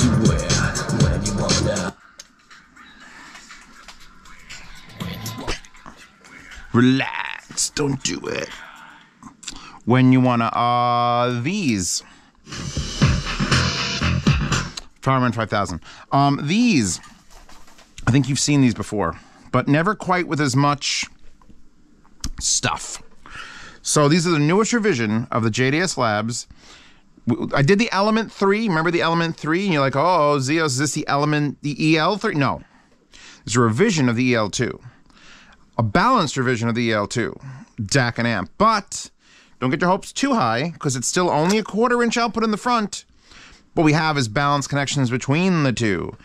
do it when you wanna. Relax, don't do it. When you wanna, these. Powerman 5000. These, I think you've seen these before, but never quite with as much stuff. So these are the newest revision of the JDSlabs. I did the Element 3. Remember the Element 3? And you're like, oh, Zeos, is this the EL3? No. It's a revision of the EL2. A balanced revision of the EL2. DAC and amp. But don't get your hopes too high, because it's still only a 1/4 inch output in the front. What we have is balanced connections between the two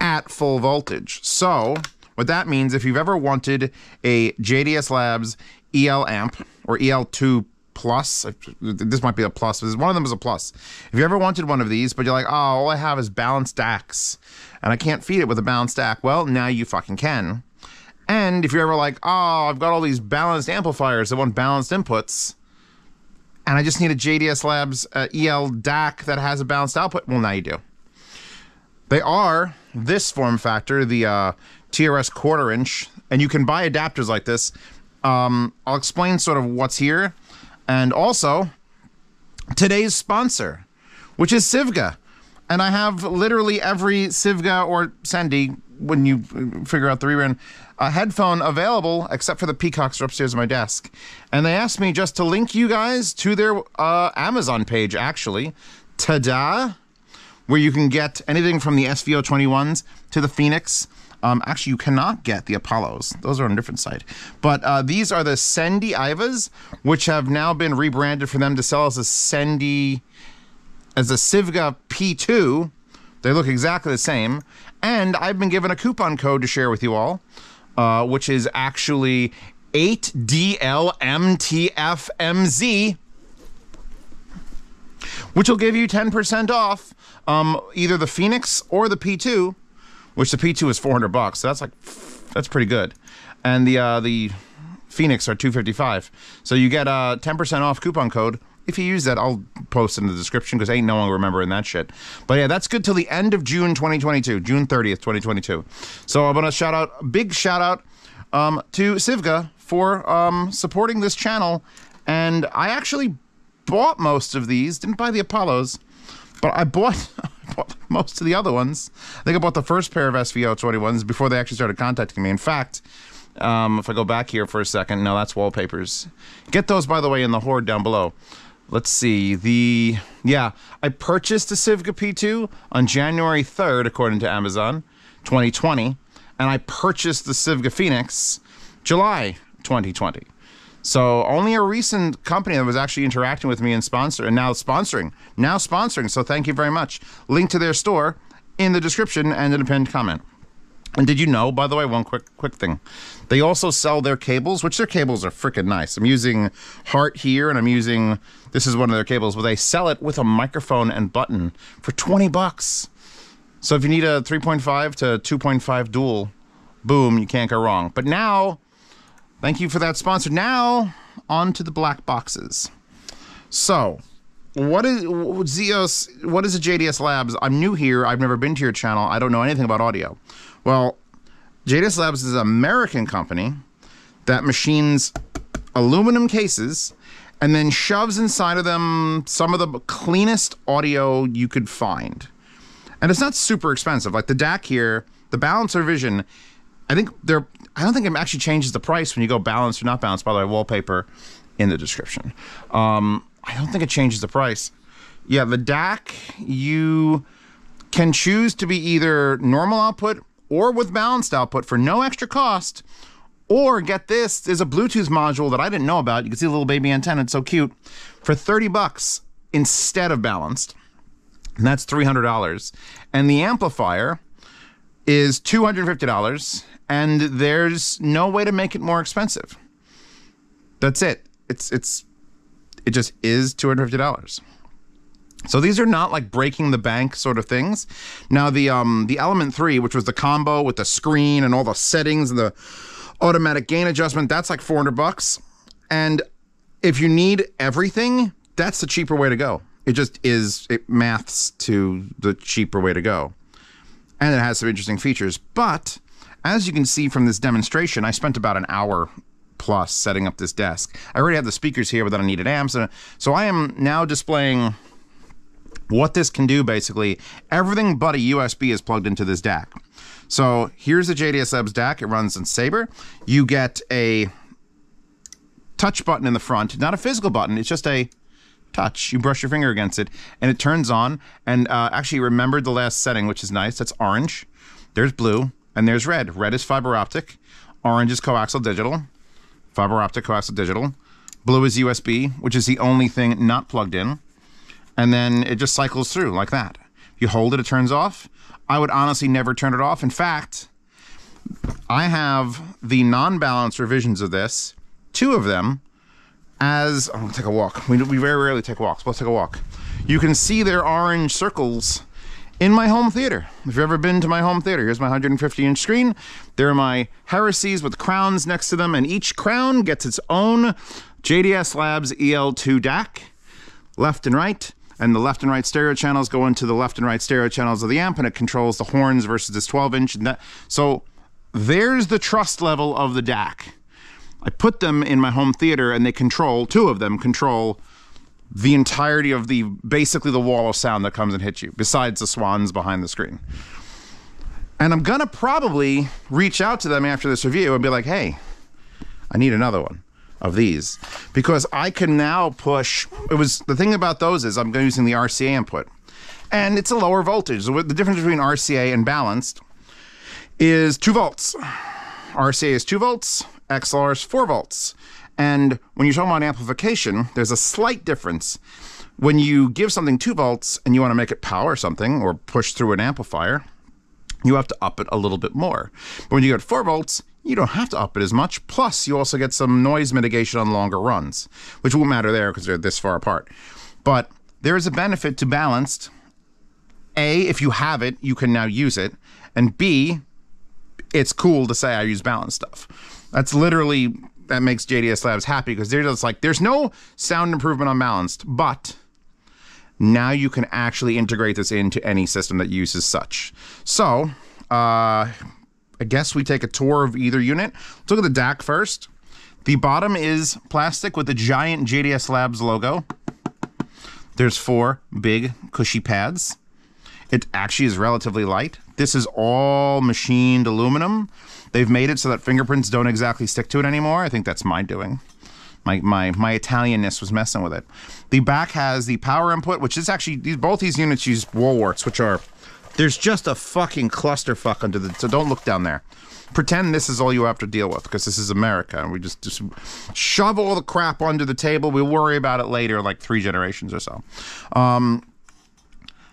at full voltage. So what that means, if you've ever wanted a JDSlabs EL amp or EL2 plus, this might be a plus, but one of them is a plus. If you ever wanted one of these, but you're like, oh, all I have is balanced DACs, and I can't feed it with a balanced DAC, well, now you fucking can. And if you're ever like, oh, I've got all these balanced amplifiers that want balanced inputs, and I just need a JDSlabs ELDac that has a balanced output, well, now you do. They are this form factor, the TRS 1/4 inch, and you can buy adapters like this. I'll explain sort of what's here, and also today's sponsor, which is Sivga. And I have literally every Sivga or SANNNWZZD, when you figure out the rerun, headphone available, except for the peacocks are upstairs on my desk. And they asked me just to link you guys to their Amazon page, actually. Ta-da! Where you can get anything from the SVO21s to the Phoenix. Actually, you cannot get the Apollos. Those are on a different site. But these are the SANNNWZZDs, which have now been rebranded for them to sell as a Sivga P2. They look exactly the same. And I've been given a coupon code to share with you all, which is actually 8DLMTFMZ, which will give you 10% off either the Phoenix or the P2, which the P2 is $400, so that's pretty good. And the Phoenix are $255. So you get a 10% off coupon code. If you use that, I'll post in the description, because ain't no one remembering that shit. But yeah, that's good till the end of June 2022, June 30th, 2022. So I'm gonna big shout out to Sivga for supporting this channel. And I actually bought most of these, didn't buy the Apollos, but I bought most of the other ones. I think I bought the first pair of SVO21s before they actually started contacting me. In fact, if I go back here for a second, no, that's wallpapers. Get those, by the way, in the horde down below. Let's see, I purchased the Sivga P2 on January 3rd, according to Amazon, 2020, and I purchased the Sivga Phoenix July 2020. So only a recent company that was actually interacting with me and now sponsoring. So thank you very much. Link to their store in the description and in a pinned comment. And did you know, by the way, one quick thing, they also sell their cables, which their cables are freaking nice. I'm using Heart here, and this is one of their cables, but they sell it with a microphone and button for $20. So if you need a 3.5 to 2.5 dual, boom, you can't go wrong. But now, thank you for that sponsor. Now, on to the black boxes. So, what is Zeos? What is a JDSlabs? I'm new here. I've never been to your channel. I don't know anything about audio. Well, JDSlabs is an American company that machines aluminum cases and then shoves inside of them some of the cleanest audio you could find. And it's not super expensive. Like the DAC here, the balancer vision, I don't think it actually changes the price when you go balanced or not balanced. By the way, wallpaper in the description. I don't think it changes the price. Yeah, the DAC, you can choose to be either normal output or with balanced output for no extra cost, or get this, there's a Bluetooth module that I didn't know about. You can see the little baby antenna, it's so cute, for $30 instead of balanced. And that's $300. And the amplifier is $250, and there's no way to make it more expensive. That's it. It just is $250. So these are not like breaking the bank sort of things. Now the Element 3, which was the combo with the screen and all the settings and the automatic gain adjustment, that's like $400. And if you need everything, that's the cheaper way to go. It just is, it maths to the cheaper way to go. And it has some interesting features. But as you can see from this demonstration, I spent about an hour plus setting up this desk. I already have the speakers here, but then I needed amps. So I am now displaying what this can do, basically. Everything but a USB is plugged into this DAC. So here's the JDSlabs DAC. It runs in Sabre. You get a touch button in the front, not a physical button. It's just a touch. You brush your finger against it, and it turns on. And actually remembered the last setting, which is nice. That's orange. There's blue, and there's red. Red is fiber optic. Orange is coaxial digital. Fiber optic, coaxial digital. Blue is USB, which is the only thing not plugged in. And then it just cycles through like that. You hold it, it turns off. I would honestly never turn it off. In fact, I have the non-balanced revisions of this, 2 of them, as... I'm gonna take a walk. We very rarely take walks, but let's take a walk. You can see their orange circles in my home theater. If you've ever been to my home theater, here's my 150-inch screen. There are my heresies with crowns next to them, and each crown gets its own JDSlabs EL2 DAC, left and right. And the left and right stereo channels go into the left and right stereo channels of the amp, and it controls the horns versus this 12-inch. So there's the trust level of the DAC. I put them in my home theater, and they control, 2 of them control the entirety of basically the wall of sound that comes and hits you, besides the swans behind the screen. And I'm gonna probably reach out to them after this review and be like, hey, I need another one of these, because I can now push. The thing about those is I'm using the RCA input, and it's a lower voltage. So the difference between RCA and balanced is 2 volts. RCA is 2 volts, XLR is 4 volts. And when you're talking about amplification, there's a slight difference. When you give something 2 volts and you want to make it power something or push through an amplifier, you have to up it a little bit more. But when you get 4 volts, you don't have to up it as much. Plus, you also get some noise mitigation on longer runs, which won't matter there because they're this far apart. But there is a benefit to balanced. A, if you have it, you can now use it. And B, it's cool to say I use balanced stuff. That's literally, that makes JDSlabs happy, because they're just like, there's no sound improvement on balanced, but now you can actually integrate this into any system that uses such. So, I guess we take a tour of either unit. Let's look at the DAC first. The bottom is plastic with the giant JDSlabs logo. There's 4 big cushy pads. It actually is relatively light. This is all machined aluminum. They've made it so that fingerprints don't exactly stick to it anymore. I think that's my doing. My Italianness was messing with it. The back has the power input, which is actually, both these units use Woolworths, which are... There's just a fucking clusterfuck under the... So don't look down there. Pretend this is all you have to deal with, because this is America, and we just shove all the crap under the table. We'll worry about it later, like 3 generations or so.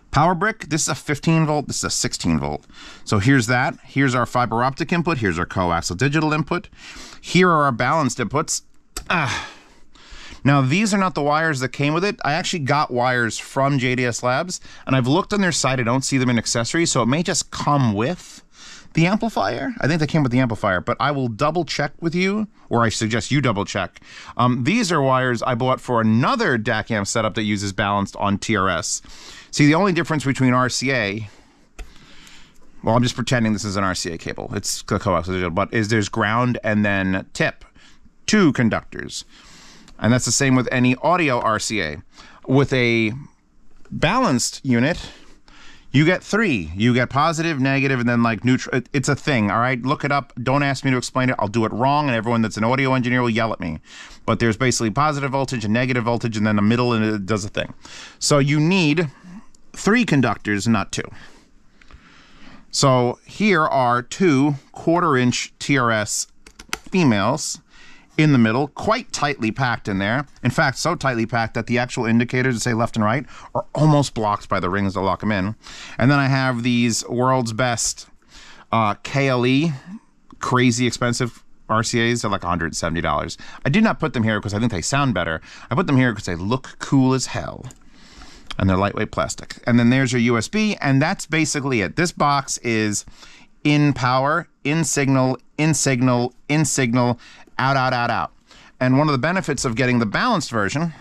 Power brick, this is a 15 volt, this is a 16 volt. So here's that. Here's our fiber optic input. Here's our coaxial digital input. Here are our balanced inputs. Now, these are not the wires that came with it. I actually got wires from JDSlabs, and I've looked on their site. I don't see them in accessories, so it may just come with the amplifier. I think they came with the amplifier, but I will double check with you, or I suggest you double check. These are wires I bought for another DAC amp setup that uses balanced on TRS. See, the only difference between RCA, well, I'm just pretending this is an RCA cable. It's the coaxial digital, but there's ground and then tip, 2 conductors. And that's the same with any audio RCA. With a balanced unit, you get 3. You get positive, negative, and then like neutral. It's a thing, all right? Look it up. Don't ask me to explain it. I'll do it wrong, and everyone that's an audio engineer will yell at me. But there's basically positive voltage and negative voltage, and then the middle, and it does a thing. So you need 3 conductors, not 2. So here are 2 1/4-inch TRS females in the middle, quite tightly packed in there. In fact, so tightly packed that the actual indicators that say left and right are almost blocked by the rings that lock them in. And then I have these world's best KLE, crazy expensive RCAs. They're like $170. I did not put them here because I think they sound better. I put them here because they look cool as hell. And they're lightweight plastic. And then there's your USB, and that's basically it. This box is in power, in signal, in signal, in signal, out, out, out, out. And one of the benefits of getting the balanced version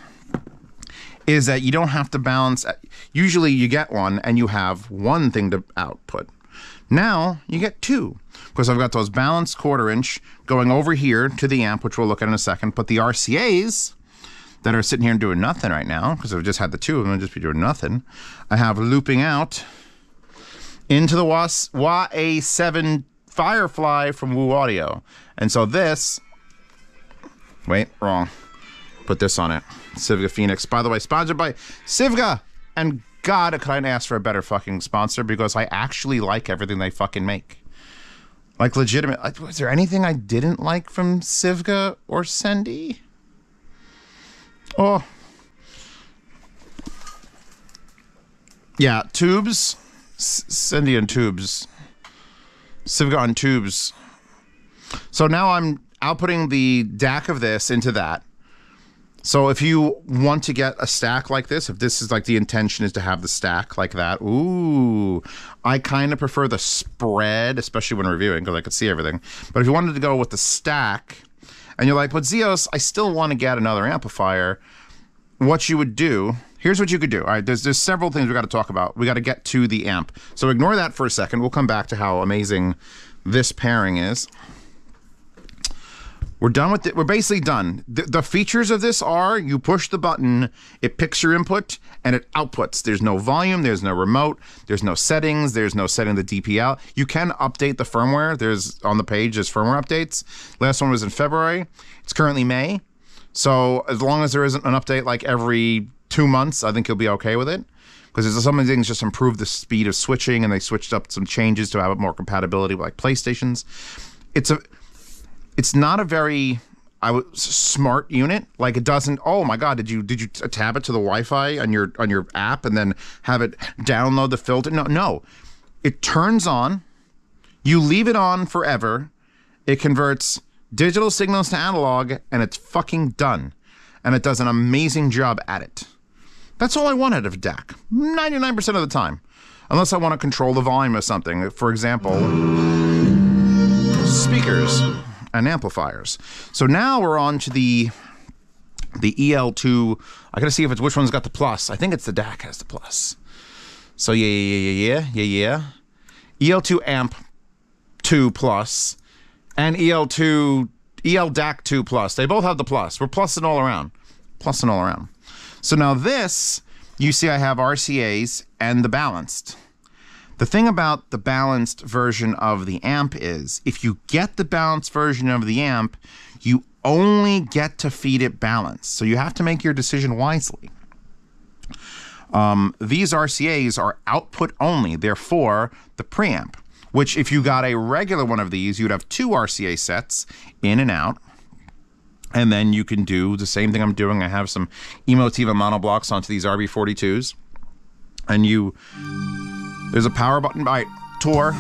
is that you don't have to balance. Usually you get one and you have one thing to output. Now you get two, because I've got those balanced 1/4 inch going over here to the amp, which we'll look at in a second. But the RCAs that are sitting here and doing nothing right now, because I've just had the two of them and just be doing nothing, I have looping out into the WA7 Firefly from Woo Audio. And so this, wait, wrong. Put this on it. Sivga Phoenix. By the way, sponsored by Sivga. And God, could I ask for a better fucking sponsor, because I actually like everything they fucking make. Like, legitimate. Was there anything I didn't like from Sivga or Sendy? Oh. Yeah, tubes. Sendy and tubes. Sivga on tubes. So now I'm outputting the DAC of this into that. So if you want to get a stack like this, if this is like the intention is to have the stack like that, ooh, I kind of prefer the spread, especially when reviewing, because I could see everything. But if you wanted to go with the stack, and you're like, but Zeos, I still want to get another amplifier, what you would do, here's what you could do. All right, there's several things we got to talk about. We got to get to the amp. So ignore that for a second. We'll come back to how amazing this pairing is. We're done with it. We're basically done. The features of this are, you push the button, it picks your input, and it outputs. There's no volume, there's no remote, there's no settings, there's no setting the DPL. You can update the firmware. There's, on the page, there's firmware updates. Last one was in February. It's currently May. So as long as there isn't an update like every 2 months, I think you'll be okay with it. Because there's some things just improve the speed of switching, and they switched up some changes to have more compatibility with like PlayStations. It's not a very smart unit. Like, it doesn't. Oh my God! Did you tab it to the Wi-Fi on your app and then have it download the filter? No. It turns on. You leave it on forever. It converts digital signals to analog, and it's fucking done. And it does an amazing job at it. That's all I want out of DAC. 99% of the time, unless I want to control the volume of something. For example, speakers and amplifiers. So now we're on to the EL2. I gotta see if it's which one's got the plus. I think it's the DAC has the plus. So yeah. EL2 amp 2 plus and ELDac 2 plus. They both have the plus. We're plussing all around. Plussing all around. So now this, you see I have RCAs and the balanced. The thing about the balanced version of the amp is, if you get the balanced version of the amp, you only get to feed it balanced. So you have to make your decision wisely. These RCAs are output only. They're for the preamp, which if you got a regular one of these, you'd have 2 RCA sets in and out. And then you can do the same thing I'm doing. I have some Emotiva monoblocks onto these RB42s. And there's a power button by Tor,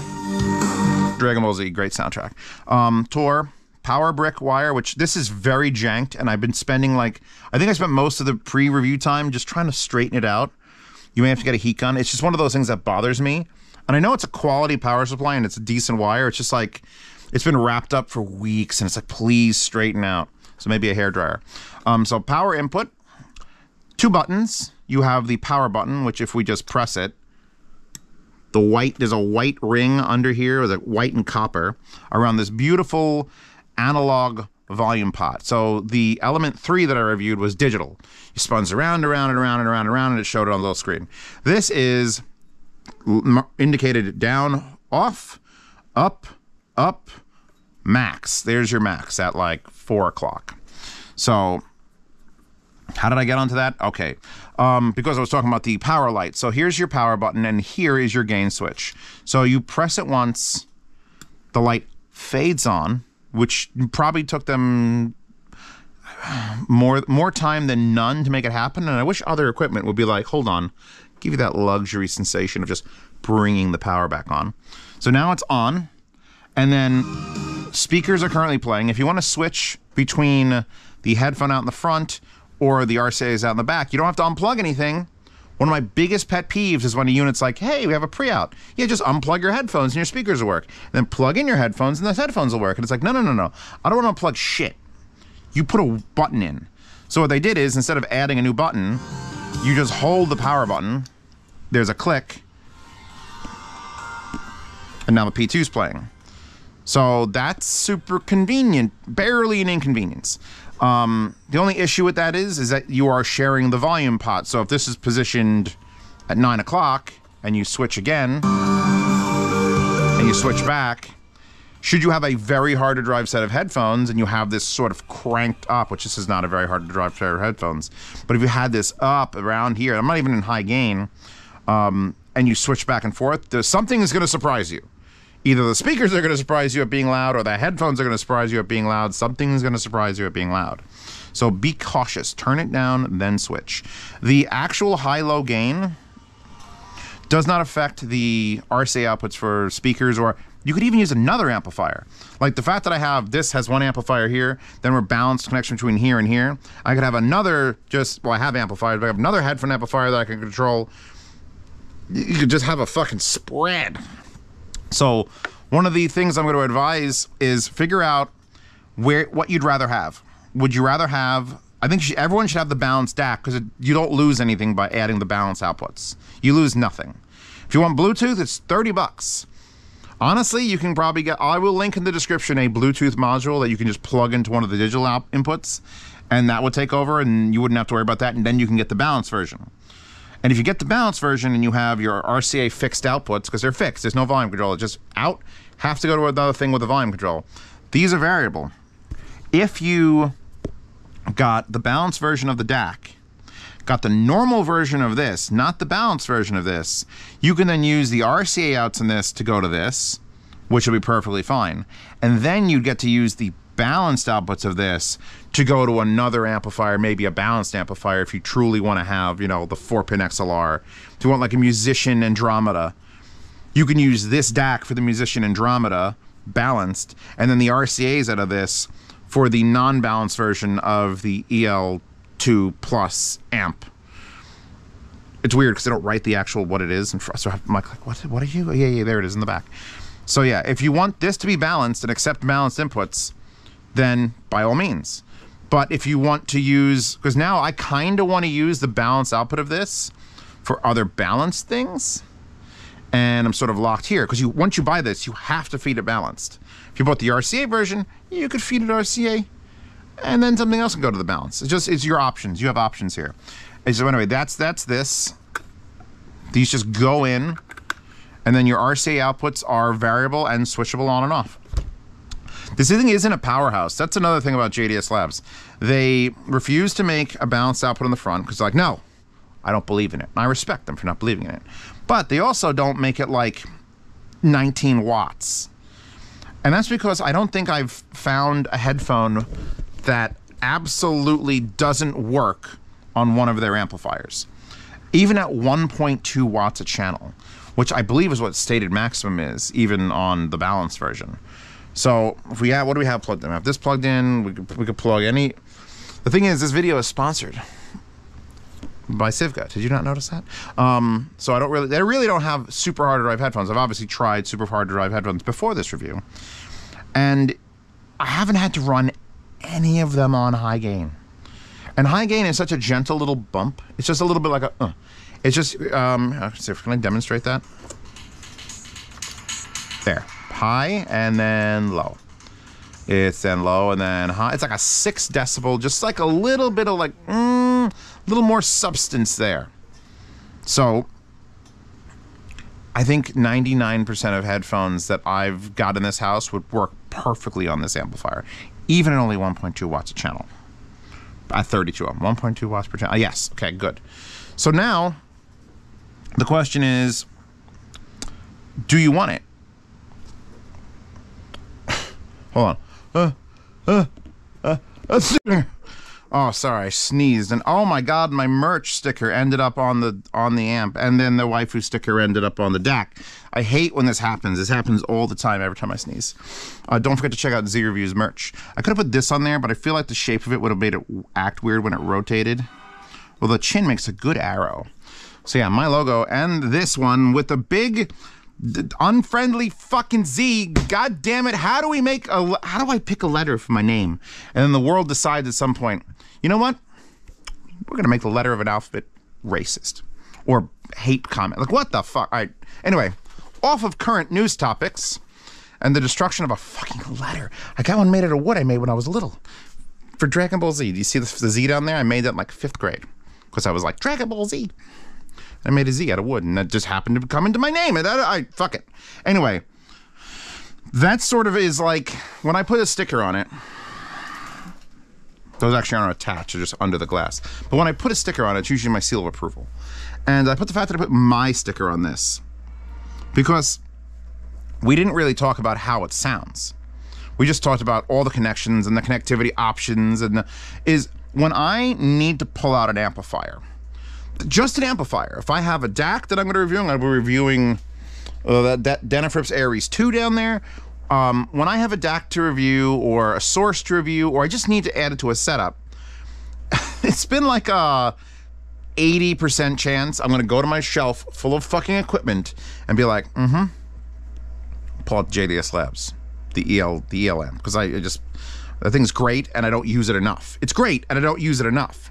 Dragon Ball Z, great soundtrack. Tor, power brick wire, which this is very janked, and I've been spending I think I spent most of the pre-review time just trying to straighten it out. You may have to get a heat gun. It's just one of those things that bothers me. And I know it's a quality power supply and it's a decent wire. It's just like, it's been wrapped up for weeks, and it's like, please straighten out. So maybe a hairdryer. So power input, 2 buttons. You have the power button, which if we just press it, there's a white ring under here, with white and copper, around this beautiful analog volume pot. So the Element 3 that I reviewed was digital. It spins around, and it showed it on the little screen. This is indicated down, off, up, max. There's your max at like 4 o'clock. So how did I get onto that? Okay, because I was talking about the power light. So here's your power button, and here is your gain switch. So you press it once, the light fades on, which probably took them more time than none to make it happen. And I wish other equipment would be like, hold on, give you that luxury sensation of just bringing the power back on. So now it's on, and then speakers are currently playing. If you want to switch between the headphone out in the front or the RCAs out in the back, you don't have to unplug anything. One of my biggest pet peeves is when a unit's like, hey, we have a pre-out. Yeah, just unplug your headphones and your speakers will work. And then plug in your headphones and the headphones will work. And it's like, no. I don't want to unplug shit. You put a button in. So what they did is, instead of adding a new button, you just hold the power button. There's a click. And now the P2 is playing. So that's super convenient, barely an inconvenience. The only issue with that is that you are sharing the volume pot. So if this is positioned at 9 o'clock and you switch again, and you switch back, should you have a very hard to drive set of headphones and you have this sort of cranked up, which this is not a very hard to drive set of headphones, but if you had this up around here, I'm not even in high gain, and you switch back and forth, something is going to surprise you. Either the speakers are going to surprise you at being loud, or the headphones are going to surprise you at being loud. Something's going to surprise you at being loud. So be cautious. Turn it down, then switch. The actual high-low gain does not affect the RCA outputs for speakers, or you could even use another amplifier. Like the fact that I have this has one amplifier here, then we're balanced connection between here and here. I could have another I have amplifiers, but I have another headphone amplifier that I can control. You could just have a fucking spread. So one of the things I'm going to advise is figure out what you'd rather have. Would you rather have, I think everyone should have the balanced DAC, because you don't lose anything by adding the balanced outputs. You lose nothing. If you want Bluetooth, it's $30. Honestly, you can probably get, I will link in the description a Bluetooth module that you can just plug into one of the digital inputs, and that would take over, and you wouldn't have to worry about that, and then you can get the balanced version. And if you get the balanced version and you have your RCA fixed outputs, because they're fixed, there's no volume control, it's just out, have to go to another thing with the volume control. These are variable. If you got the balanced version of the DAC, got the normal version of this, not the balanced version of this, you can then use the RCA outs in this to go to this, which will be perfectly fine. And then you'd get to use the balanced outputs of this to go to another amplifier, maybe a balanced amplifier if you truly want to have, you know, the 4-pin XLR. If you want like a Musician Andromeda, you can use this DAC for the Musician Andromeda, balanced, and then the RCAs out of this for the non-balanced version of the EL2 Plus amp. It's weird because they don't write the actual what it is, and so I'm like, what are you? Yeah, there it is in the back. So yeah, if you want this to be balanced and accept balanced inputs, then by all means. But if you want to use, because now I kind of want to use the balanced output of this for other balanced things, and I'm sort of locked here, because once you buy this, you have to feed it balanced. If you bought the RCA version, you could feed it RCA, and then something else can go to the balance. It's your options. You have options here. And so anyway, that's this. These just go in, and then your RCA outputs are variable and switchable on and off. This thing isn't a powerhouse. That's another thing about JDSlabs. They refuse to make a balanced output on the front because they're like, no, I don't believe in it. And I respect them for not believing in it. But they also don't make it like 19 watts. And that's because I don't think I've found a headphone that absolutely doesn't work on one of their amplifiers. Even at 1.2 watts a channel, which I believe is what stated maximum is, even on the balanced version. So if we have, what do we have plugged in? We have this plugged in, we could plug any. The thing is, this video is sponsored by Sivga. Did you not notice that? So they really don't have super hard to drive headphones. I've obviously tried super hard to drive headphones before this review, and I haven't had to run any of them on high gain. And high gain is such a gentle little bump. It's just a little bit like a, it's just, let's see, can I demonstrate that? There. High and then low. It's then low and then high. It's like a 6 decibel, just like a little bit of like, little more substance there. So I think 99% of headphones that I've got in this house would work perfectly on this amplifier, even at only 1.2 watts a channel. At 32 ohm, 1.2 watts per channel. Yes, okay, good. So now the question is, do you want it? Hold on. Oh, sorry, I sneezed, and oh my God, my merch sticker ended up on the amp, and then the waifu sticker ended up on the DAC. I hate when this happens. This happens all the time, every time I sneeze. Don't forget to check out Z Review's merch. I could have put this on there, but I feel like the shape of it would have made it act weird when it rotated. Well, the chin makes a good arrow. So yeah, my logo, and this one with the big unfriendly fucking Z. God damn it, how do I pick a letter for my name? And then the world decides at some point, you know what? We're gonna make the letter of an alphabet racist or hate comment. Like, what the fuck? All right. Anyway, off of current news topics and the destruction of a fucking letter. I got one made out of wood I made when I was little for Dragon Ball Z. Do you see the Z down there? I made that in like 5th grade because I was like, Dragon Ball Z. I made a Z out of wood, and that just happened to come into my name. And fuck it. Anyway, that sort of is like, when I put a sticker on it, those actually aren't attached, they're just under the glass. But when I put a sticker on it, it's usually my seal of approval. And I put the fact that I put my sticker on this because we didn't really talk about how it sounds. We just talked about all the connections and the connectivity options, and when I need to pull out an amplifier, just an amplifier. If I have a DAC that I'm going to review, I'm going to be reviewing that Denafrips Aries 2 down there. When I have a DAC to review or a source to review, or I just need to add it to a setup, it's been like a 80% chance I'm going to go to my shelf full of fucking equipment and be like, pull out JDSlabs, the ELM, because that thing's great and I don't use it enough. It's great and I don't use it enough.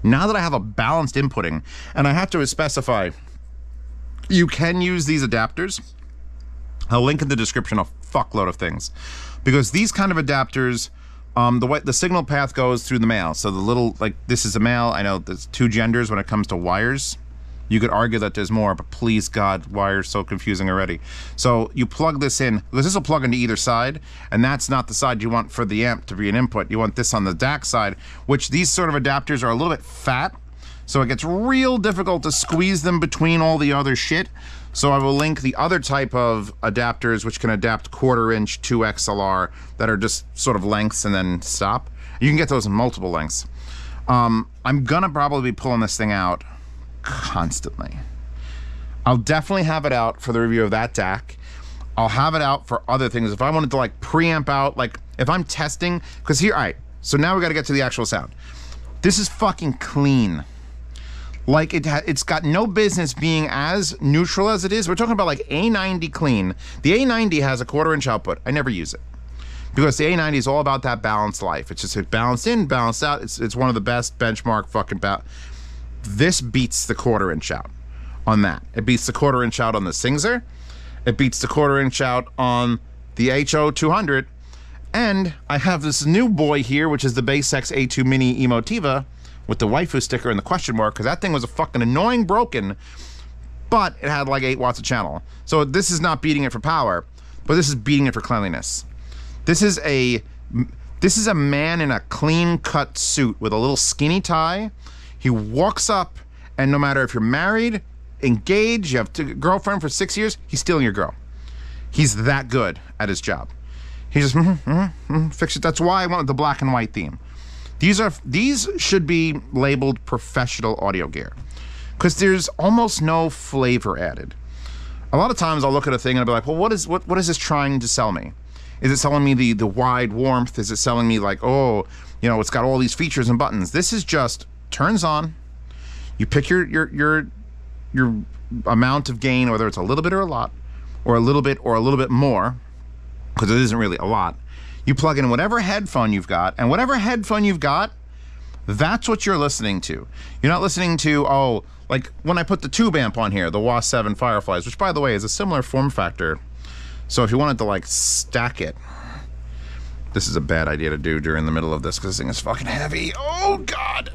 Now that I have a balanced inputting, and I have to specify, you can use these adapters. I'll link in the description a fuckload of things. Because these kind of adapters, the way the signal path goes through the male. So the little, like, this is a male. I know there's 2 genders when it comes to wires. You could argue that there's more, but please God, wires so confusing already. So you plug this in, because this will plug into either side, and that's not the side you want for the amp to be an input. You want this on the DAC side, which these sort of adapters are a little bit fat, so it gets real difficult to squeeze them between all the other shit. So I will link the other type of adapters which can adapt 1/4 inch to XLR that are just sort of lengths and then stop. You can get those in multiple lengths. I'm gonna probably be pulling this thing out constantly. I'll definitely have it out for the review of that DAC. I'll have it out for other things. If I wanted to like preamp out, like if I'm testing, because here, all right, so now we got to get to the actual sound. This is fucking clean. Like it's got no business being as neutral as it is. We're talking about like A90 clean. The A90 has a 1/4 inch output. I never use it because the A90 is all about that balanced life. It's just balanced in, balanced out. It's one of the best benchmark fucking This beats the 1/4 inch out on that. It beats the 1/4 inch out on the Singzer. It beats the 1/4 inch out on the HO200. And I have this new boy here, which is the Basex A2 Mini Emotiva with the waifu sticker and the question mark, because that thing was a fucking annoying broken, but it had like 8 watts of channel. So this is not beating it for power, but this is beating it for cleanliness. This is a man in a clean cut suit with a little skinny tie. He walks up, and no matter if you're married, engaged, you have a girlfriend for 6 years, he's stealing your girl. He's that good at his job. He just fix it. That's why I went with the black and white theme. These should be labeled professional audio gear, because there's almost no flavor added. A lot of times I'll look at a thing and I'll be like, well, what is this trying to sell me? Is it selling me the wide warmth? Is it selling me like, oh, you know, it's got all these features and buttons? This is just turns on. You pick your amount of gain, whether it's a little bit or a lot, or a little bit more, because it isn't really a lot. You plug in whatever headphone you've got, and whatever headphone you've got, that's what you're listening to. You're not listening to, oh, like when I put the tube amp on here, the WA7 Fireflies, which by the way is a similar form factor. So if you wanted to like stack it, this is a bad idea to do during the middle of this because this thing is fucking heavy. Oh God.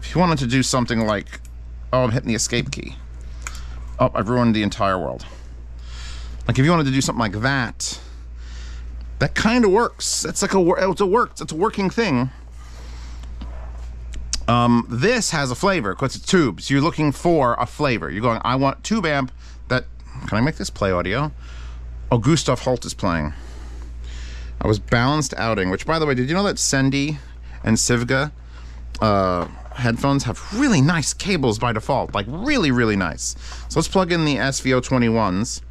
If you wanted to do something like, oh, I'm hitting the escape key. Oh, I've ruined the entire world. Like if you wanted to do something like that, that kind of works. It's like it's a working thing. This has a flavor because it's tubes. You're looking for a flavor. You're going, I want tube amp that, can I make this play audio? Oh, Gustav Holt is playing. I was balanced outing, which by the way, did you know that Sendy and Sivga headphones have really nice cables by default, like really, really nice. So let's plug in the SVO21s,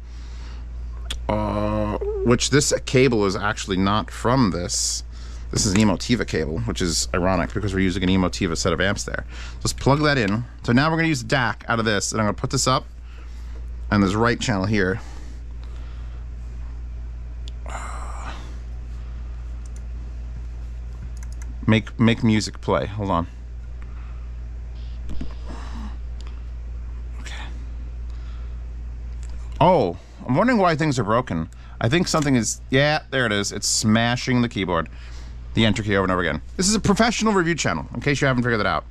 which this cable is actually not from this. This is an Emotiva cable, which is ironic because we're using an Emotiva set of amps there. Let's plug that in. So now we're gonna use the DAC out of this, and I'm gonna put this up, and there's a right channel here. Make music play, hold on. Oh, I'm wondering why things are broken. I think something is... Yeah, there it is. It's smashing the keyboard. The enter key over and over again. This is a professional review channel, in case you haven't figured that out.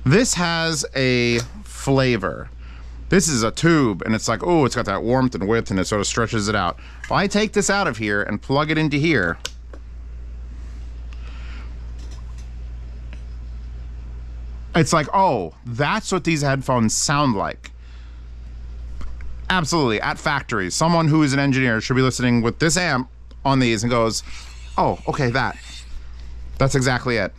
This has a flavor. This is a tube, and it's like, oh, it's got that warmth and width, and it sort of stretches it out. If I take this out of here and plug it into here... It's like, oh, that's what these headphones sound like. Absolutely, at factories, someone who is an engineer should be listening with this amp on these and goes, oh, okay, that's exactly it.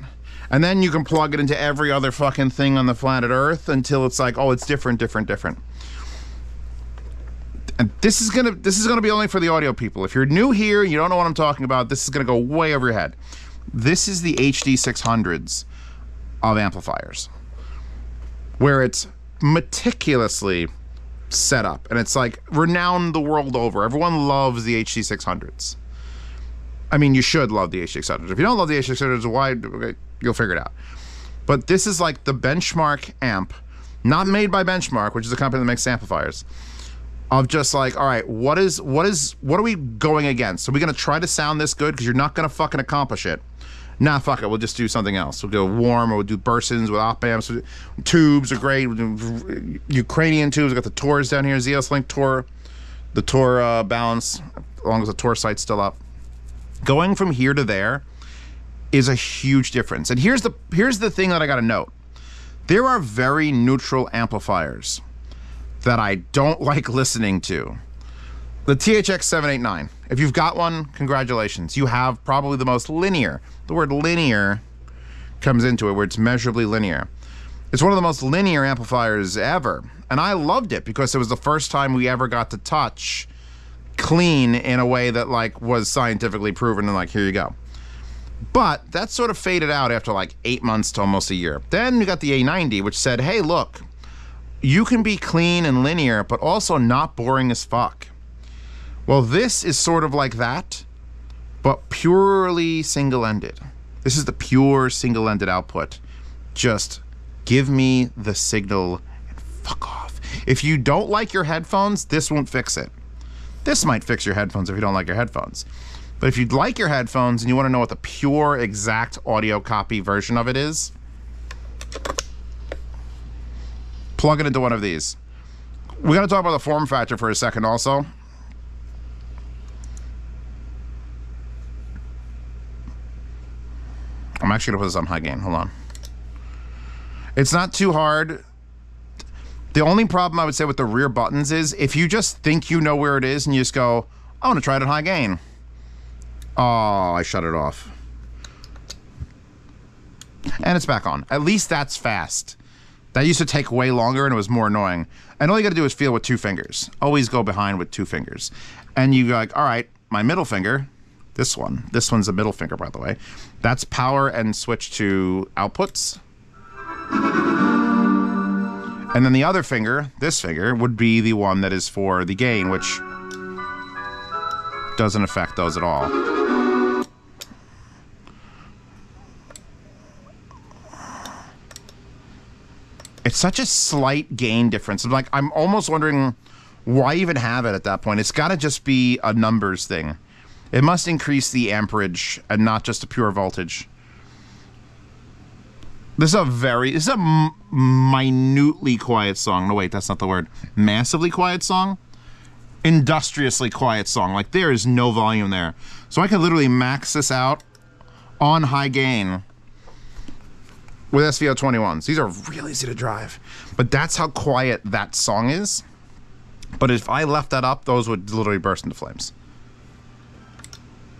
And then you can plug it into every other fucking thing on the planet Earth until it's like, oh, it's different, different, different. And this is gonna be only for the audio people. If you're new here, you don't know what I'm talking about, this is gonna go way over your head. This is the HD 600s of amplifiers, where it's meticulously set up, and it's like renowned the world over. Everyone loves the HD 600s. I mean, you should love the HD 600s. If you don't love the HD 600s, why? Okay, you'll figure it out. But this is like the benchmark amp, not made by Benchmark, which is a company that makes amplifiers, of just like, all right, what are we going against? Are we gonna try to sound this good? Because you're not gonna fucking accomplish it. Nah, fuck it, we'll just do something else. We'll go warm, or we'll do Bursons with op amps. Tubes are great. We'll do Ukrainian tubes. We got the Tors down here, Zeos Link Tor, the Tor balance, as long as the Tor site's still up. Going from here to there is a huge difference. And here's the thing that I gotta note. There are very neutral amplifiers that I don't like listening to. The THX 789. If you've got one, congratulations. You have probably the most linear. The word linear comes into it, where it's measurably linear. It's one of the most linear amplifiers ever. And I loved it because it was the first time we ever got to touch clean in a way that like was scientifically proven, and like, here you go. But that sort of faded out after like 8 months to almost a year. Then we got the A90, which said, hey, look, you can be clean and linear, but also not boring as fuck. Well, this is sort of like that, but purely single-ended. This is the pure single-ended output. Just give me the signal and fuck off. If you don't like your headphones, this won't fix it. This might fix your headphones if you don't like your headphones. But if you'd like your headphones and you want to know what the pure, exact audio copy version of it is, plug it into one of these. We got to talk about the form factor for a second also. I'm actually gonna put this on high gain, hold on. It's not too hard. The only problem I would say with the rear buttons is if you just think you know where it is and you just go, I wanna try it at high gain. Oh, I shut it off. And it's back on. At least that's fast. That used to take way longer and it was more annoying. And all you gotta do is feel with 2 fingers. Always go behind with 2 fingers. And you go like, all right, my middle finger, this one's a middle finger, by the way. That's power and switch to outputs. And then the other finger, this finger, would be the one that is for the gain, which doesn't affect those at all. It's such a slight gain difference. Like, I'm almost wondering why even have it at that point. It's gotta just be a numbers thing. It must increase the amperage and not just a pure voltage. This is a minutely quiet song. No, wait, that's not the word. Massively quiet song? Industriously quiet song. Like, there is no volume there. So I could literally max this out on high gain with SVO21s. These are really easy to drive. But that's how quiet that song is. But if I left that up, those would literally burst into flames.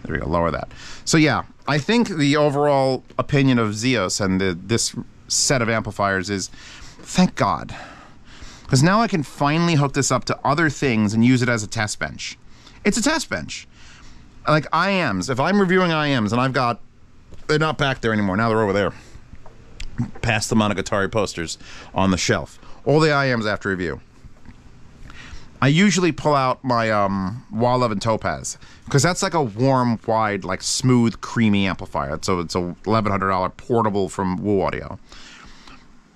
There we go, lower that. So yeah, I think the overall opinion of Zeos and this set of amplifiers is, thank God. Because now I can finally hook this up to other things and use it as a test bench. It's a test bench. Like IMs, if I'm reviewing IMs and they're not back there anymore, now they're over there. Past the Monogatari posters on the shelf. All the IMs after review. I usually pull out my Wall and Topaz because that's like a warm, wide, like smooth, creamy amplifier. So it's a $1,100 portable from Woo Audio.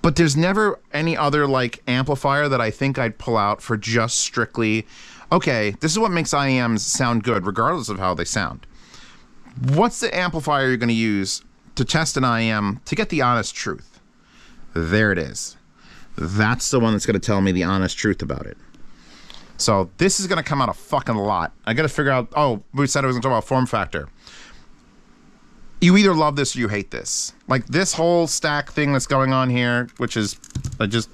But there's never any other like amplifier that I think I'd pull out for just strictly, okay, this is what makes IEMs sound good regardless of how they sound. What's the amplifier you're going to use to test an IEM to get the honest truth? There it is. That's the one that's going to tell me the honest truth about it. So this is going to come out a fucking lot. I got to figure out, oh, we said I was going to talk about form factor. You either love this or you hate this. Like this whole stack thing that's going on here, which is, how did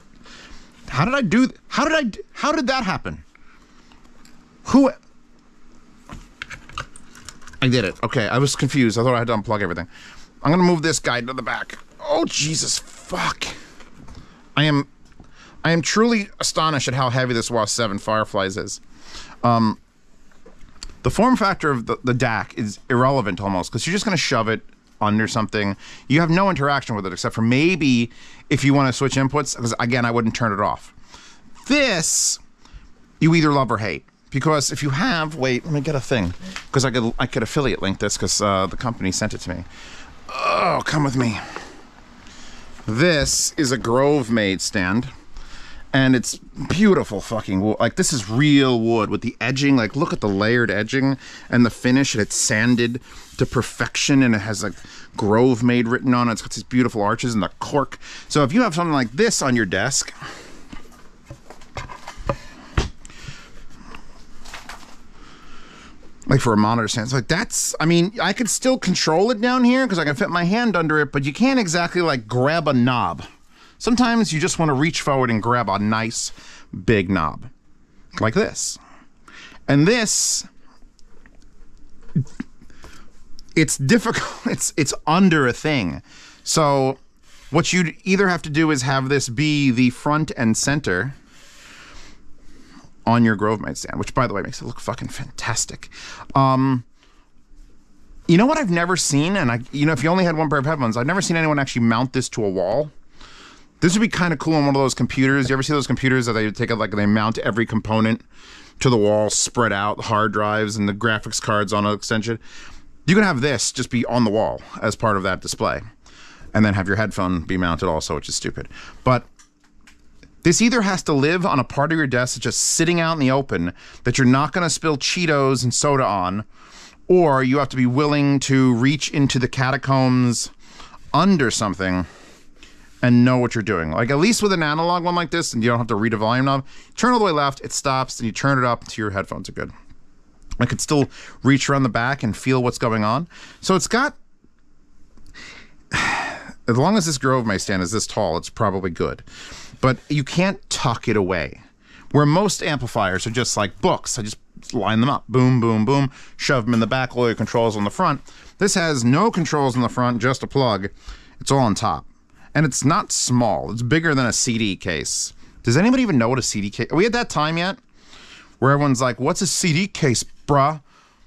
that happen? I did it. Okay, I was confused. I thought I had to unplug everything. I'm gonna move this guy to the back. Oh, Jesus, fuck. I am truly astonished at how heavy this WAS 7 Fireflies is. The form factor of the DAC is irrelevant almost, because you're just gonna shove it under something. You have no interaction with it except for maybe if you want to switch inputs, because again, I wouldn't turn it off. This, you either love or hate. Because if you have, wait, let me get a thing. Because I could affiliate link this because the company sent it to me. Oh, come with me. This is a Grove made stand. And it's beautiful fucking wood. Like, this is real wood with the edging. Like, look at the layered edging and the finish. And it's sanded to perfection. And it has, like, Grove made written on it. It's got these beautiful arches and the cork. So if you have something like this on your desk, like for a monitor stand, it's like that's, I mean, I could still control it down here because I can fit my hand under it, but you can't exactly like grab a knob. Sometimes you just want to reach forward and grab a nice big knob like this. And this, it's difficult. It's under a thing. So what you'd either have to do is have this be the front and center on your Grove made stand, which by the way makes it look fucking fantastic. You know what I've never seen, and you know, if you only had one pair of headphones, I've never seen anyone actually mount this to a wall. This would be kind of cool on one of those computers. You ever see those computers that they take it like they mount every component to the wall, spread out, hard drives and the graphics cards on an extension? You can have this just be on the wall as part of that display, and then have your headphone be mounted also, which is stupid. But this either has to live on a part of your desk that's just sitting out in the open that you're not going to spill Cheetos and soda on, or you have to be willing to reach into the catacombs under something and know what you're doing. Like, at least with an analog one like this, and you don't have to read a volume knob, turn all the way left, it stops, and you turn it up until your headphones are good. I could still reach around the back and feel what's going on. So it's got, as long as this Grove made stand is this tall, it's probably good. But you can't tuck it away. Where most amplifiers are just like books. I just line them up, boom, boom, boom, shove them in the back, all your controls on the front. This has no controls on the front, just a plug. It's all on top. And it's not small. It's bigger than a CD case. Does anybody even know what a CD case? Are we at that time yet? Where everyone's like, what's a CD case, bruh?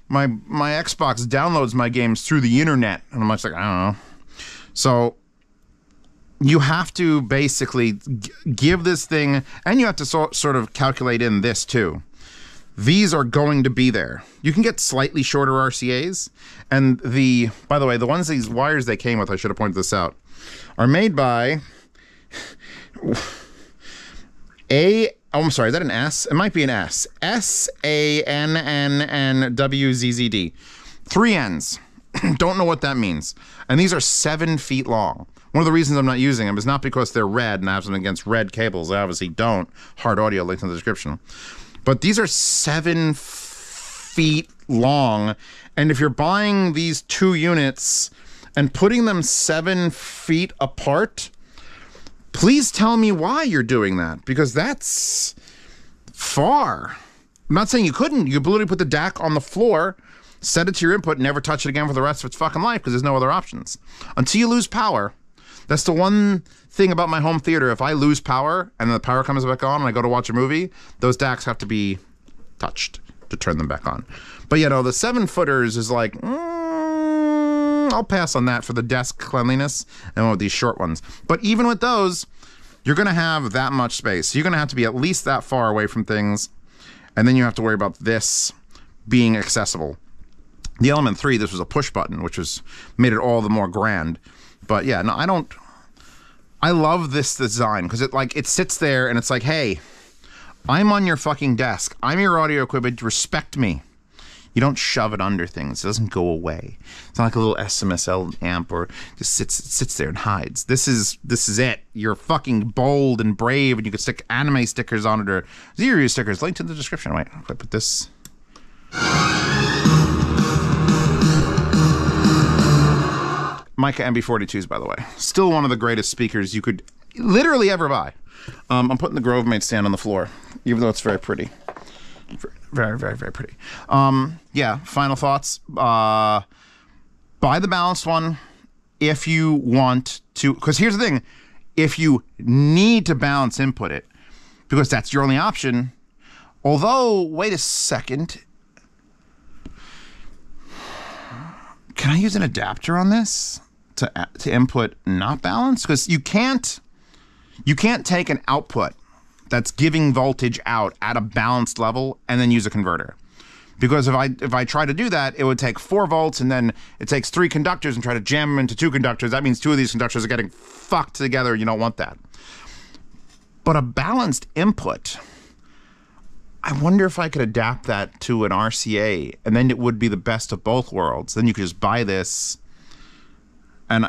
My Xbox downloads my games through the internet. And I'm just like, I don't know. So you have to basically give this thing, and you have to sort of calculate in this too. These are going to be there. You can get slightly shorter RCAs. And by the way, the ones, these wires they came with, I should have pointed this out, are made by I'm sorry, is that an S? It might be an S. SANNWZZD. 3 N's. Don't know what that means. And these are 7 feet long. One of the reasons I'm not using them is not because they're red and I have something against red cables. I obviously don't. Hard audio, linked in the description. But these are 7 feet long. And if you're buying these 2 units and putting them 7 feet apart, please tell me why you're doing that, because that's far. I'm not saying you couldn't. You could literally put the DAC on the floor, set it to your input, and never touch it again for the rest of its fucking life, because there's no other options. Until you lose power. That's the one thing about my home theater. If I lose power and the power comes back on and I go to watch a movie, those DACs have to be touched to turn them back on. But you know, the 7-footers is like, I'll pass on that for the desk cleanliness and with these short ones. But even with those, you're going to have that much space. You're going to have to be at least that far away from things. And then you have to worry about this being accessible. The Element 3, this was a push button, which made it all the more grand. But yeah, no, I love this design because it sits there and it's like, hey, I'm on your fucking desk. I'm your audio equipment. Respect me. You don't shove it under things. It doesn't go away. It's not like a little SMSL amp or just sits there and hides. This is it. You're fucking bold and brave, and you can stick anime stickers on it or Zero stickers. Link to the description. Wait, if I put this. Mica MB42s, by the way. Still one of the greatest speakers you could literally ever buy. I'm putting the Grovemate stand on the floor, even though it's very pretty. Very, very, very pretty. Yeah, final thoughts. Buy the balanced one if you want to, because here's the thing. If you need to balance input it, because that's your only option, although, wait a second. Can I use an adapter on this to input not balanced? Because you can't take an output that's giving voltage out at a balanced level and then use a converter. Because if I try to do that, it would take 4 volts and then it takes 3 conductors and try to jam them into 2 conductors. That means 2 of these conductors are getting fucked together. You don't want that. But a balanced input, I wonder if I could adapt that to an RCA, and then it would be the best of both worlds. Then you could just buy this and,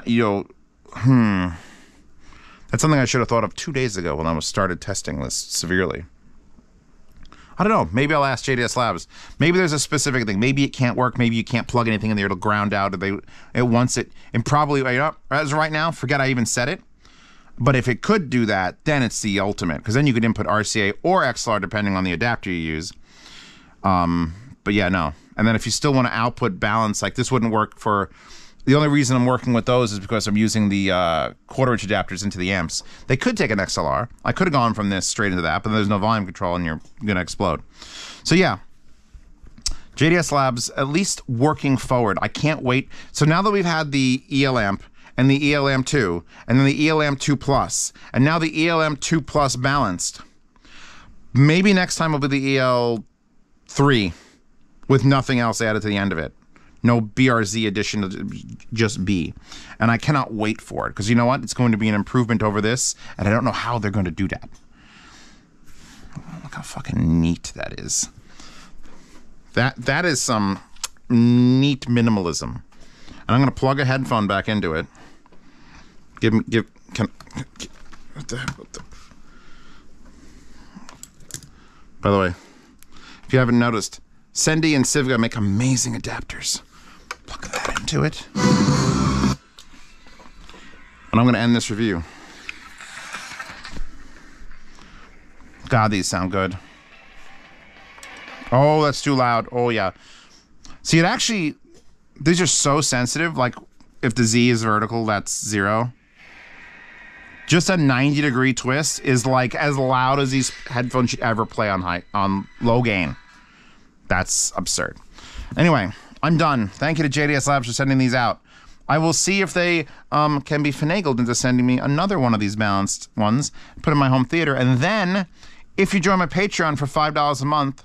that's something I should have thought of 2 days ago when I started testing this severely. I don't know. Maybe I'll ask JDSlabs. Maybe there's a specific thing. Maybe it can't work. Maybe you can't plug anything in there. It'll ground out. It wants it. And probably, as right now, forget I even said it. But if it could do that, then it's the ultimate. Because then you could input RCA or XLR depending on the adapter you use. But yeah, no. And then if you still want to output balance, like this wouldn't work for... The only reason I'm working with those is because I'm using the quarter-inch adapters into the amps. They could take an XLR. I could have gone from this straight into that, but there's no volume control and you're going to explode. So yeah, JDSlabs, at least working forward. I can't wait. So now that we've had the ELAmp and the ELAmp 2, and then the ELAmp 2 Plus, and now the ELAmp 2 Plus balanced, maybe next time will be the EL3 with nothing else added to the end of it. No BRZ edition, just B. And I cannot wait for it, because you know what? It's going to be an improvement over this, and I don't know how they're going to do that. Look how fucking neat that is. That is some neat minimalism. And I'm going to plug a headphone back into it. What the hell? By the way, if you haven't noticed, SANNNWZZD and Sivga make amazing adapters. Plug that into it. And I'm going to end this review. God, these sound good. Oh, that's too loud. Oh, yeah. See, it actually... These are so sensitive. Like, if the Z is vertical, that's 0. Just a 90-degree twist is like as loud as these headphones should ever play on low gain. That's absurd. Anyway, I'm done. Thank you to JDSlabs for sending these out. I will see if they can be finagled into sending me another one of these balanced ones, put in my home theater. And then, if you join my Patreon for $5 a month,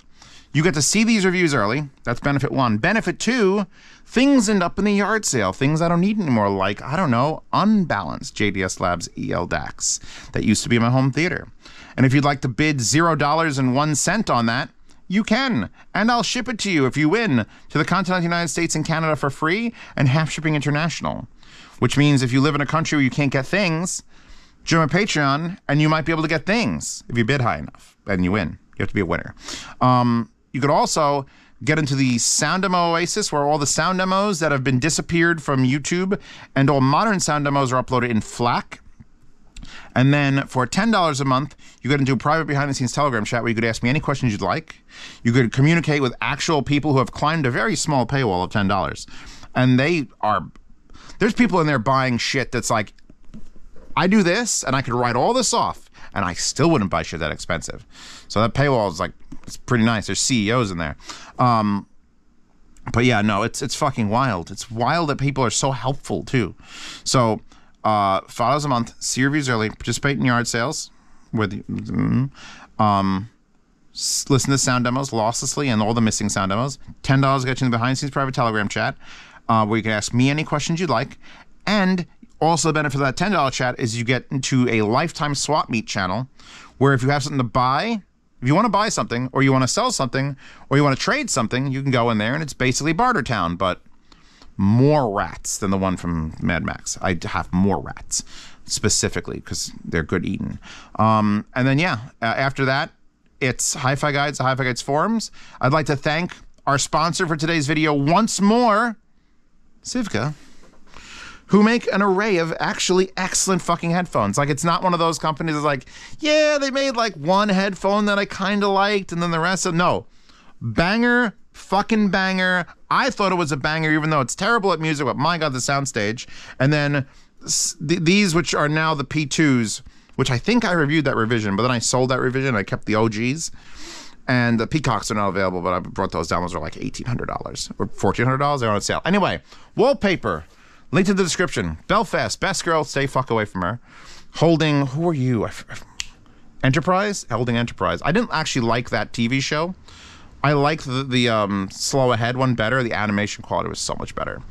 you get to see these reviews early. That's benefit 1. Benefit 2, things end up in the yard sale. Things I don't need anymore, like, I don't know, unbalanced JDSlabs ELDacs that used to be in my home theater. And if you'd like to bid $0.01 on that, you can, and I'll ship it to you if you win to the continental United States and Canada for free and half shipping international. Which means if you live in a country where you can't get things, join my Patreon and you might be able to get things if you bid high enough and you win. You have to be a winner. You could also get into the sound demo oasis where all the sound demos that have been disappeared from YouTube and all modern sound demos are uploaded in FLAC. And then for $10 a month, you get into a private behind-the-scenes Telegram chat where you could ask me any questions you'd like. You could communicate with actual people who have climbed a very small paywall of $10. And there's people in there buying shit that's like, I do this, and I could write all this off, and I still wouldn't buy shit that expensive. So that paywall is like, it's pretty nice. There's CEOs in there. But yeah, no, it's fucking wild. It's wild that people are so helpful, too. So... $5 a month, see reviews early, participate in yard sales, listen to sound demos losslessly and all the missing sound demos. $10 gets you in the behind the scenes private Telegram chat, where you can ask me any questions you'd like, and Also, the benefit of that $10 chat is you get into a lifetime swap meet channel where if you have something to buy, if you want to buy something or you want to sell something or you want to trade something, you can go in there and it's basically Barter Town, but more rats than the one from Mad Max. I have more rats specifically because they're good eating. And then, yeah, after that, it's Hi-Fi Guides, the Hi-Fi Guides forums. I'd like to thank our sponsor for today's video once more, Sivga, who make an array of actually excellent fucking headphones. Like, it's not one of those companies that's like, yeah, they made like one headphone that I kind of liked and then the rest of, no. Banger, fucking banger. I thought it was a banger even though it's terrible at music, but my God, the soundstage. And then these, which are now the P2s, which I think I reviewed that revision, but then I sold that revision. I kept the OGs. And the Peacocks are not available, but I brought those down. Those are like $1,800 or $1,400. They're on sale. Anyway, wallpaper. Link to the description. Belfast, best girl, stay fuck away from her. Holding, who are you? Enterprise? Holding Enterprise. I didn't actually like that TV show. I liked the Slow Ahead one better. The animation quality was so much better.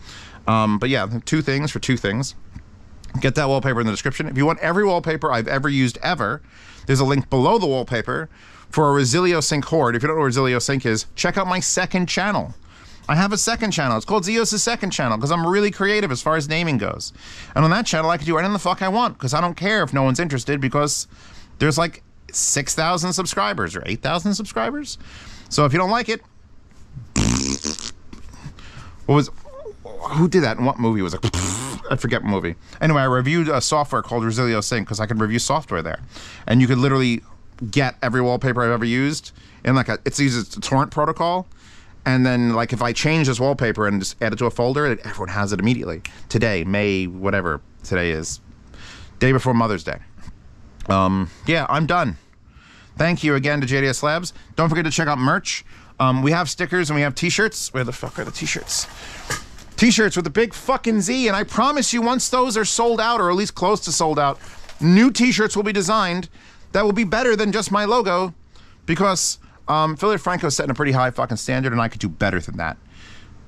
But yeah, 2 things for 2 things. Get that wallpaper in the description. If you want every wallpaper I've ever used ever, there's a link below the wallpaper for a Resilio Sync Horde. If you don't know what Resilio Sync is, check out my second channel. I have a second channel. It's called Zeos' second channel because I'm really creative as far as naming goes. And on that channel, I can do anything the fuck I want because I don't care if no one's interested because there's like 6,000 subscribers or 8,000 subscribers. So if you don't like it, who did that? In what movie was it? I forget what movie. Anyway, I reviewed a software called Resilio Sync because I could review software there. And you could literally get every wallpaper I've ever used in like it uses a torrent protocol. And then, like, if I change this wallpaper and just add it to a folder, everyone has it immediately. Today, May, whatever today is. Day before Mother's Day. Yeah, I'm done. Thank you again to JDSlabs. Don't forget to check out merch. We have stickers and we have t-shirts. Where the fuck are the t-shirts? T-shirts with a big fucking Z. And I promise you, once those are sold out, or at least close to sold out, new t-shirts will be designed that will be better than just my logo. Because Philip Franco's setting a pretty high fucking standard, and I could do better than that.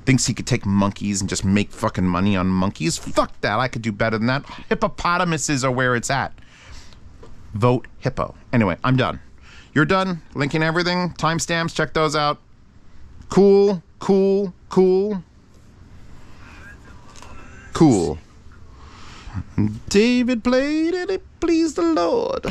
Thinks he could take monkeys and just make fucking money on monkeys. Fuck that. I could do better than that. Hippopotamuses are where it's at. Vote hippo. Anyway, I'm done. You're done. Linking everything. Timestamps. Check those out. Cool. Cool. Cool. Cool. David played and it pleased the Lord.